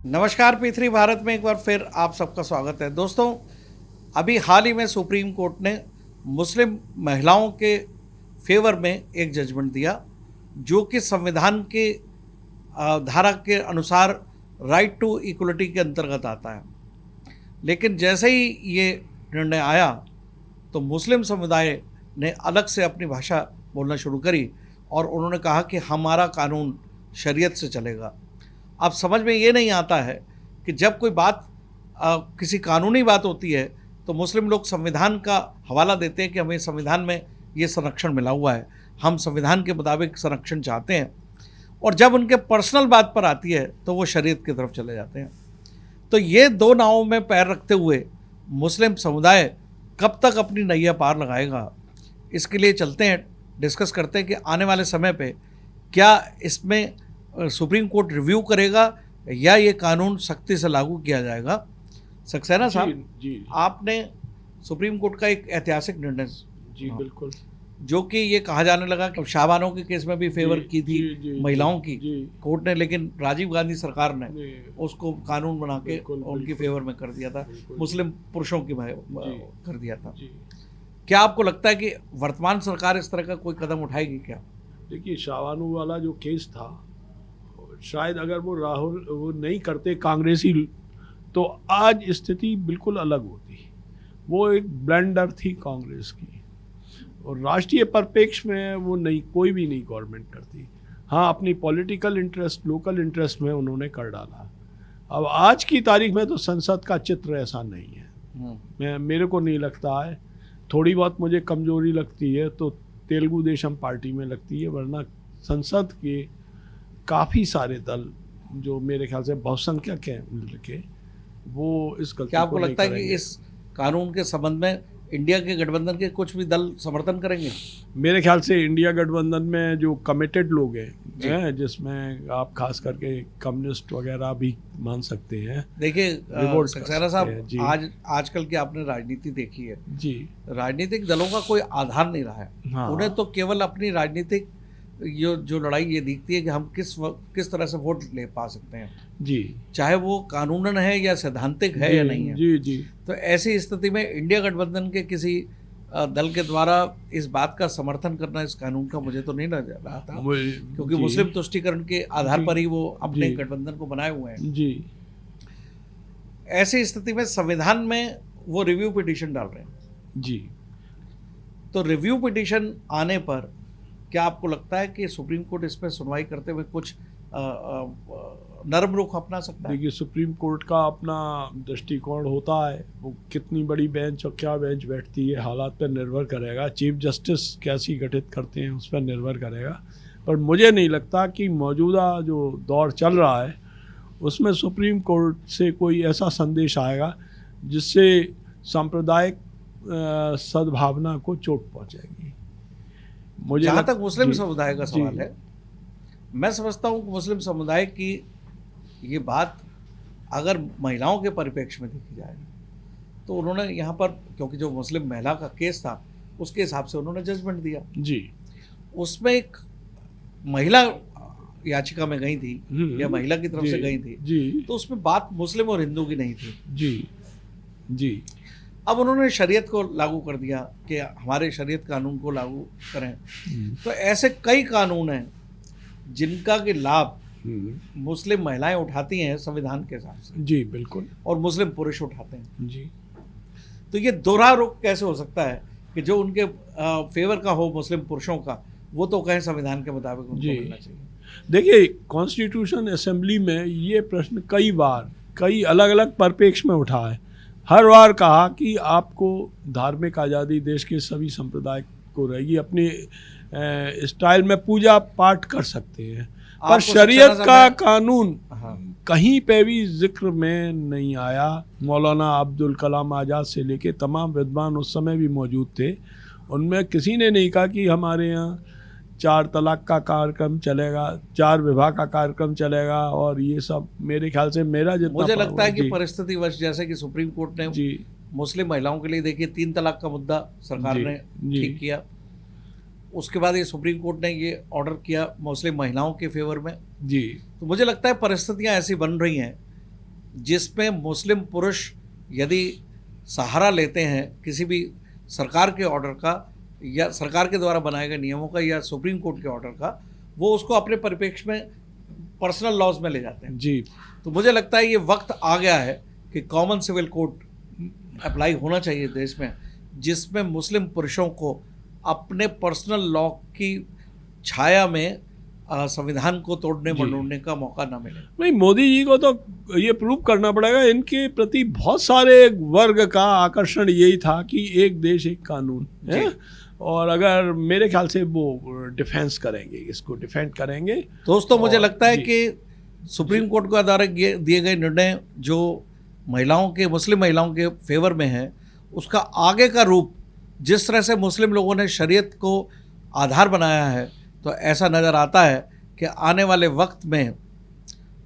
नमस्कार P3 भारत में एक बार फिर आप सबका स्वागत है। दोस्तों, अभी हाल ही में सुप्रीम कोर्ट ने मुस्लिम महिलाओं के फेवर में एक जजमेंट दिया जो कि संविधान के धारा के अनुसार राइट टू इक्वलिटी के अंतर्गत आता है। लेकिन जैसे ही ये निर्णय आया तो मुस्लिम समुदाय ने अलग से अपनी भाषा बोलना शुरू करी और उन्होंने कहा कि हमारा कानून शरीयत से चलेगा। अब समझ में ये नहीं आता है कि जब कोई बात किसी कानूनी बात होती है तो मुस्लिम लोग संविधान का हवाला देते हैं कि हमें संविधान में ये संरक्षण मिला हुआ है, हम संविधान के मुताबिक संरक्षण चाहते हैं, और जब उनके पर्सनल बात पर आती है तो वो शरीयत की तरफ चले जाते हैं। तो ये दो नावों में पैर रखते हुए मुस्लिम समुदाय कब तक अपनी नैया पार लगाएगा, इसके लिए चलते हैं, डिस्कस करते हैं कि आने वाले समय पे क्या इसमें सुप्रीम कोर्ट रिव्यू करेगा या ये कानून सख्ती से लागू किया जाएगा। सक्सेना साहब, जी आपने सुप्रीम कोर्ट का एक ऐतिहासिक निर्णय जी बिल्कुल, जो कि ये कहा जाने लगा कि शाहबानों के केस में भी फेवर की थी महिलाओं की कोर्ट ने, लेकिन राजीव गांधी सरकार ने उसको कानून बना के उनकी फेवर में कर दिया था, मुस्लिम पुरुषों की कर दिया था। क्या आपको लगता है कि वर्तमान सरकार इस तरह का कोई कदम उठाएगी क्या? देखिए, शाहबानों वाला जो केस था, शायद अगर वो नहीं करते कांग्रेसी, तो आज स्थिति बिल्कुल अलग होती। वो एक ब्लेंडर थी कांग्रेस की, और राष्ट्रीय परिप्रेक्ष्य में वो नहीं, कोई भी नहीं गवर्नमेंट करती। हाँ, अपनी पॉलिटिकल इंटरेस्ट, लोकल इंटरेस्ट में उन्होंने कर डाला। अब आज की तारीख में तो संसद का चित्र ऐसा नहीं है। मेरे को नहीं लगता है, थोड़ी बहुत मुझे कमजोरी लगती है तो तेलुगु देशम पार्टी में लगती है, वरना संसद के काफ़ी सारे दल जो मेरे ख्याल से बहुसंख्यक हैं मिलके, वो इस गलती क्या आपको को लगता है नहीं कि इस कानून के संबंध में इंडिया के गठबंधन के कुछ भी दल समर्थन करेंगे? मेरे ख्याल से इंडिया गठबंधन में जो कमिटेड लोग हैं, जिसमें आप खास करके कम्युनिस्ट वगैरह भी मान सकते हैं। देखिए सक्सेना साहब, आजकल की आपने राजनीति देखी है जी, राजनीतिक दलों का कोई आधार नहीं रहा है। हाँ। उन्हें तो केवल अपनी राजनीतिक जो लड़ाई ये दिखती है कि हम किस तरह से वोट ले पा सकते हैं जी, चाहे वो कानूनन है या सैद्धांतिक है या नहीं है। जी जी। तो ऐसी स्थिति में इंडिया गठबंधन के किसी दल के द्वारा इस बात का समर्थन करना इस कानून का मुझे तो नहीं नजर रहा था, क्योंकि मुस्लिम तुष्टीकरण के आधार पर ही वो अपने गठबंधन को बनाए हुए हैं। जी, ऐसी स्थिति में संविधान में वो रिव्यू पिटीशन डाल रहे हैं जी। तो रिव्यू पिटीशन आने पर क्या आपको लगता है कि सुप्रीम कोर्ट इस पर सुनवाई करते हुए कुछ नरम रुख अपना सकता है? देखिए, सुप्रीम कोर्ट का अपना दृष्टिकोण होता है, वो कितनी बड़ी बेंच और क्या बेंच बैठती है हालात पर निर्भर करेगा, चीफ जस्टिस कैसी गठित करते हैं उस पर निर्भर करेगा। पर मुझे नहीं लगता कि मौजूदा जो दौर चल रहा है उसमें सुप्रीम कोर्ट से कोई ऐसा संदेश आएगा जिससे सांप्रदायिक सद्भावना को चोट पहुँचेगी। जहाँ तक मुस्लिम समुदाय का सवाल है, मैं समझता हूँ कि मुस्लिम समुदाय की ये बात अगर महिलाओं के परिप्रेक्ष्य में देखी जाए तो उन्होंने यहाँ पर, क्योंकि जो मुस्लिम महिला का केस था उसके हिसाब से उन्होंने जजमेंट दिया जी, उसमें एक महिला याचिका में गई थी या महिला की तरफ से गई थी जी, तो उसमें बात मुस्लिम और हिंदू की नहीं थी। जी जी। अब उन्होंने शरीयत को लागू कर दिया कि हमारे शरीयत कानून को लागू करें। तो ऐसे कई कानून हैं जिनका के लाभ मुस्लिम महिलाएं उठाती हैं संविधान के हिसाब से, जी बिल्कुल, और मुस्लिम पुरुष उठाते हैं जी। तो ये दोहरा रुख कैसे हो सकता है कि जो उनके फेवर का हो मुस्लिम पुरुषों का, वो तो कहें संविधान के मुताबिक उनको मिलना चाहिए? देखिए, कॉन्स्टिट्यूशन असेंबली में ये प्रश्न कई अलग अलग परिप्रेक्ष्य में उठा है। हर बार कहा कि आपको धार्मिक आज़ादी देश के सभी संप्रदाय को रहेगी, अपने स्टाइल में पूजा पाठ कर सकते हैं, पर शरीयत का कानून कहीं पे भी जिक्र में नहीं आया। मौलाना अब्दुल कलाम आज़ाद से लेके तमाम विद्वान उस समय भी मौजूद थे, उनमें किसी ने नहीं कहा कि हमारे यहाँ 4 तलाक का कार्यक्रम चलेगा, 4 विवाह का कार्यक्रम चलेगा, और ये सब मेरे ख्याल से मुझे लगता है कि परिस्थितिवश, जैसे कि सुप्रीम कोर्ट ने मुस्लिम महिलाओं के लिए देखिए 3 तलाक का मुद्दा सरकार ने ठीक किया, उसके बाद ये सुप्रीम कोर्ट ने ये ऑर्डर किया मुस्लिम महिलाओं के फेवर में जी। तो मुझे लगता है परिस्थितियां ऐसी बन रही हैं जिसमें मुस्लिम पुरुष यदि सहारा लेते हैं किसी भी सरकार के ऑर्डर का या सरकार के द्वारा बनाए गए नियमों का या सुप्रीम कोर्ट के ऑर्डर का, वो उसको अपने परिप्रेक्ष्य में पर्सनल लॉज में ले जाते हैं जी। तो मुझे लगता है ये वक्त आ गया है कि कॉमन सिविल कोड अप्लाई होना चाहिए देश में, जिसमें मुस्लिम पुरुषों को अपने पर्सनल लॉ की छाया में संविधान को तोड़ने मरोड़ने का मौका ना मिले। नहीं, मोदी जी को तो ये प्रूव करना पड़ेगा, इनके प्रति बहुत सारे वर्ग का आकर्षण यही था कि एक देश एक कानून है, और अगर मेरे ख्याल से वो डिफेंस करेंगे, इसको डिफेंड करेंगे। दोस्तों मुझे लगता है कि सुप्रीम कोर्ट के द्वारा दिए गए निर्णय जो महिलाओं के, मुस्लिम महिलाओं के फेवर में है, उसका आगे का रूप जिस तरह से मुस्लिम लोगों ने शरीयत को आधार बनाया है, तो ऐसा नज़र आता है कि आने वाले वक्त में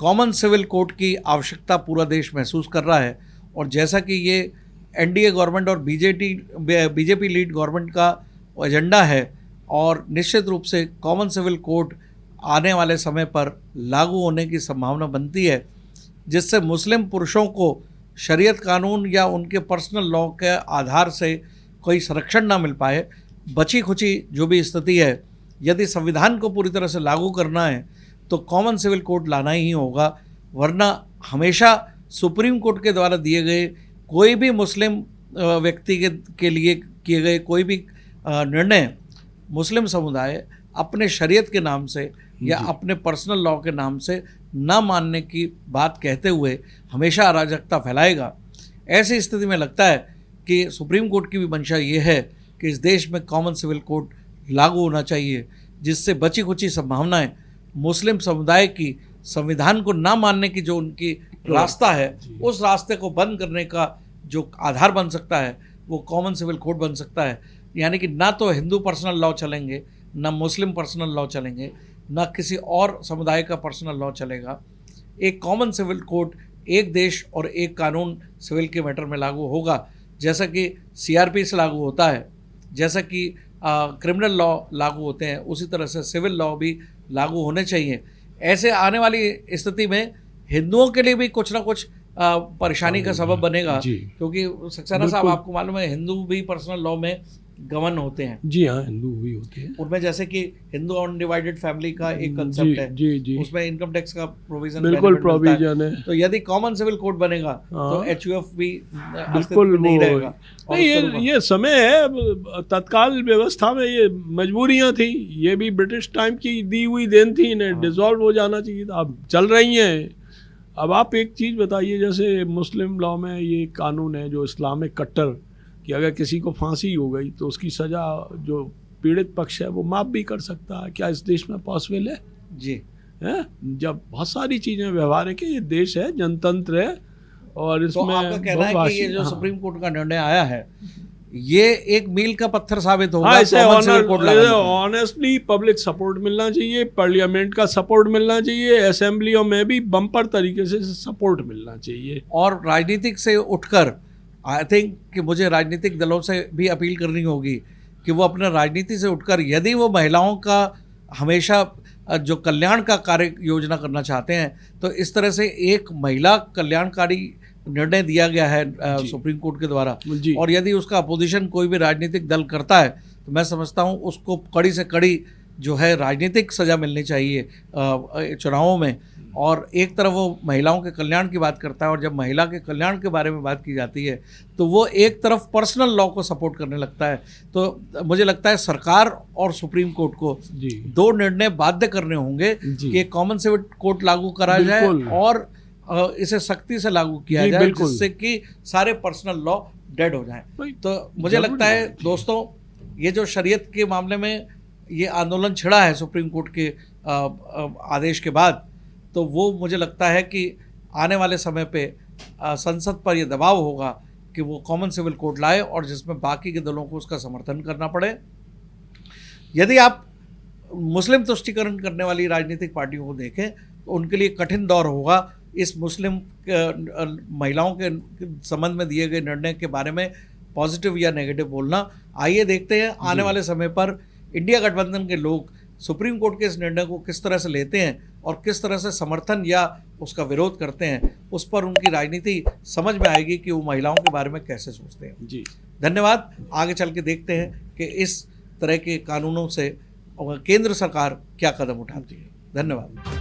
कॉमन सिविल कोड की आवश्यकता पूरा देश महसूस कर रहा है। और जैसा कि ये एनडीए गवर्नमेंट और बीजेपी लीड गवर्नमेंट का एजेंडा है, और निश्चित रूप से कॉमन सिविल कोड आने वाले समय पर लागू होने की संभावना बनती है, जिससे मुस्लिम पुरुषों को शरीयत कानून या उनके पर्सनल लॉ के आधार से कोई संरक्षण ना मिल पाए। बची खुची जो भी स्थिति है, यदि संविधान को पूरी तरह से लागू करना है तो कॉमन सिविल कोड लाना ही होगा, वरना हमेशा सुप्रीम कोर्ट के द्वारा दिए गए कोई भी मुस्लिम व्यक्ति के लिए किए गए कोई भी निर्णय मुस्लिम समुदाय अपने शरीयत के नाम से या अपने पर्सनल लॉ के नाम से ना मानने की बात कहते हुए हमेशा अराजकता फैलाएगा। ऐसी स्थिति में लगता है कि सुप्रीम कोर्ट की भी मंशा ये है कि इस देश में कॉमन सिविल कोड लागू होना चाहिए, जिससे बची खुची संभावनाएं मुस्लिम समुदाय की संविधान को ना मानने की जो उनकी रास्ता है, उस रास्ते को बंद करने का जो आधार बन सकता है वो कॉमन सिविल कोड बन सकता है। यानी कि ना तो हिंदू पर्सनल लॉ चलेंगे, ना मुस्लिम पर्सनल लॉ चलेंगे, ना किसी और समुदाय का पर्सनल लॉ चलेगा। एक कॉमन सिविल कोड, एक देश और एक कानून सिविल के मैटर में लागू होगा, जैसा कि सीआरपी से लागू होता है, जैसा कि क्रिमिनल लॉ लागू होते हैं, उसी तरह से सिविल लॉ भी लागू होने चाहिए। ऐसे आने वाली स्थिति में हिंदुओं के लिए भी कुछ ना कुछ परेशानी का सबब बनेगा, क्योंकि सक्सेना साहब आपको मालूम है हिंदू भी पर्सनल लॉ में गवर्न होते हैं। जी हाँ, हिंदू भी होते हैं। उनमें जैसे कि हिंदू अनडिवाइडेड फैमिली का एक कंसेप्ट है, जी। उसमें इनकम टैक्स का प्रोविजन बिल्कुल प्रोविजन है। तो यदि कॉमन सिविल कोड बनेगा तो एचयूएफ भी बिल्कुल नहीं रहेगा। नहीं, ये समय है, तत्काल व्यवस्था में ये मजबूरियां थी, ये भी ब्रिटिश टाइम की दी हुई देन थी, इन्हें डिसॉल्व हो जाना चाहिए था, अब चल रही हैं। अब आप एक चीज़ बताइए, जैसे मुस्लिम लॉ में ये कानून है जो इस्लामिक कट्टर, कि अगर किसी को फांसी हो गई तो उसकी सज़ा जो पीड़ित पक्ष है वो माफ़ भी कर सकता है। क्या इस देश में पॉसिबल है? जी है, जब बहुत सारी चीज़ें व्यवहारिक है, ये देश है, जनतंत्र है, और इसमें तो आपका कहना है कि ये जो सुप्रीम कोर्ट का निर्णय आया है ये एक मील का पत्थर साबित होगा। ऑनेस्टली पब्लिक सपोर्ट मिलना चाहिए, पार्लियामेंट का सपोर्ट मिलना चाहिए, असेंबलियों में भी बम्पर तरीके से सपोर्ट मिलना चाहिए, और राजनीतिक से उठकर आई थिंक कि मुझे राजनीतिक दलों से भी अपील करनी होगी कि वो अपने राजनीति से उठकर, यदि वो महिलाओं का हमेशा जो कल्याण का कार्य योजना करना चाहते हैं, तो इस तरह से एक महिला कल्याणकारी निर्णय दिया गया है सुप्रीम कोर्ट के द्वारा, और यदि उसका अपोजिशन कोई भी राजनीतिक दल करता है तो मैं समझता हूँ उसको कड़ी से कड़ी जो है राजनीतिक सज़ा मिलनी चाहिए चुनावों में। और एक तरफ वो महिलाओं के कल्याण की बात करता है, और जब महिला के कल्याण के बारे में बात की जाती है तो वो एक तरफ पर्सनल लॉ को सपोर्ट करने लगता है। तो मुझे लगता है सरकार और सुप्रीम कोर्ट को दो निर्णय बाध्य करने होंगे कि कॉमन सिविल कोड लागू करा जाए और इसे सख्ती से लागू किया जाए, जिससे कि सारे पर्सनल लॉ डेड हो जाएं। तो मुझे लगता है दोस्तों, ये जो शरीयत के मामले में ये आंदोलन छिड़ा है सुप्रीम कोर्ट के आदेश के बाद, तो वो मुझे लगता है कि आने वाले समय पे संसद पर ये दबाव होगा कि वो कॉमन सिविल कोड लाए, और जिसमें बाकी के दलों को उसका समर्थन करना पड़े। यदि आप मुस्लिम तुष्टीकरण करने वाली राजनीतिक पार्टियों को देखें तो उनके लिए कठिन दौर होगा इस मुस्लिम महिलाओं के संबंध में दिए गए निर्णय के बारे में पॉजिटिव या नेगेटिव बोलना। आइए देखते हैं आने वाले समय पर इंडिया गठबंधन के लोग सुप्रीम कोर्ट के इस निर्णय को किस तरह से लेते हैं और किस तरह से समर्थन या उसका विरोध करते हैं, उस पर उनकी राजनीति समझ में आएगी कि वो महिलाओं के बारे में कैसे सोचते हैं। जी धन्यवाद। आगे चल के देखते हैं कि इस तरह के कानूनों से केंद्र सरकार क्या कदम उठाती है। धन्यवाद।